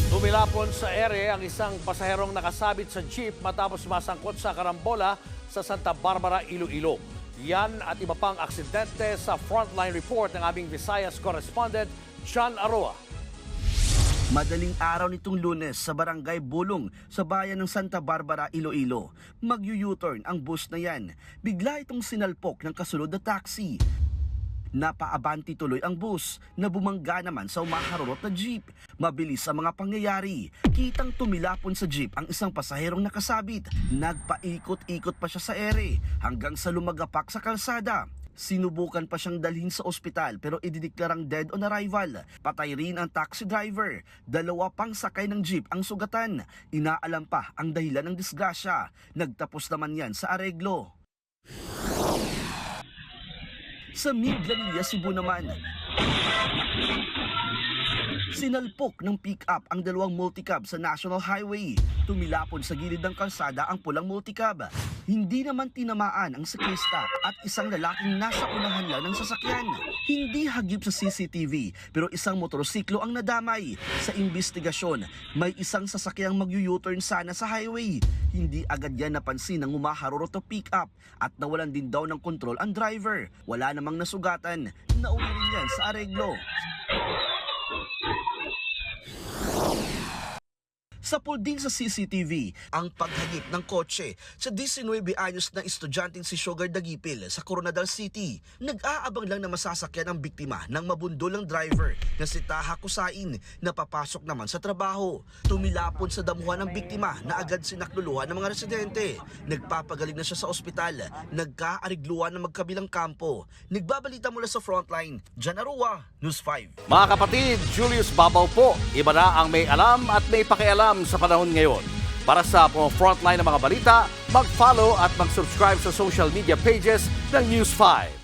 Tumilapon sa ere ang isang pasaherong nakasabit sa jeep matapos masangkot sa karambola sa Santa Barbara, Iloilo. Yan at iba pang aksidente sa frontline report ng aming Visayas correspondent, John Aroa. Madaling araw nitong Lunes sa barangay Bulong sa bayan ng Santa Barbara, Iloilo. Mag-U-turn ang bus na yan. Bigla itong sinalpok ng kasunod na taxi. Napaabanti tuloy ang bus na bumangga naman sa umaharurot na jeep. Mabilis ang mga pangyayari. Kitang tumilapon sa jeep ang isang pasaherong nakasabit. Nagpaikot-ikot pa siya sa ere hanggang sa lumagapak sa kalsada. Sinubukan pa siyang dalhin sa ospital pero idideklarang dead on arrival. Patay rin ang taxi driver. 2 pang sakay ng jeep ang sugatan. Inaalam pa ang dahilan ng disgrasya. Nagtapos naman yan sa areglo. Sa Miglanilla, Cebu naman, sinalpok ng pick-up ang 2 multicab sa National Highway. Tumilapon sa gilid ng kalsada ang pulang multicab. Hindi naman tinamaan ang siklista at isang lalaking nasa unahan lang ng sasakyan. Hindi hagip sa CCTV pero isang motorsiklo ang nadamay. Sa investigasyon, may isang sasakyang mag-U-turn sana sa highway. Hindi agad yan napansin ng umaharurot na pick-up at nawalan din daw ng kontrol ang driver. Wala namang nasugatan. Nauwi rin yan sa areglo. Sapul din sa CCTV ang paghagip ng kotse sa 19 anyos na estudyanteng si Sugar Dagipil sa Coronadal City. Nag-aabang lang na masasakyan ang biktima ng mabundulang driver na si Taha Kusain na papasok naman sa trabaho. Tumilapon sa damuhan ng biktima na agad sinakluluhan ng mga residente. Nagpapagaling na siya sa ospital. Nagkaarigluhan ng magkabilang kampo. Nagbabalita mula sa frontline, John Aroa, News 5. Mga kapatid, Julius Babaw po. Iba na ang may alam at may pakialam sa panahon ngayon. Para sa frontline ng mga balita, mag-follow at mag-subscribe sa social media pages ng News 5.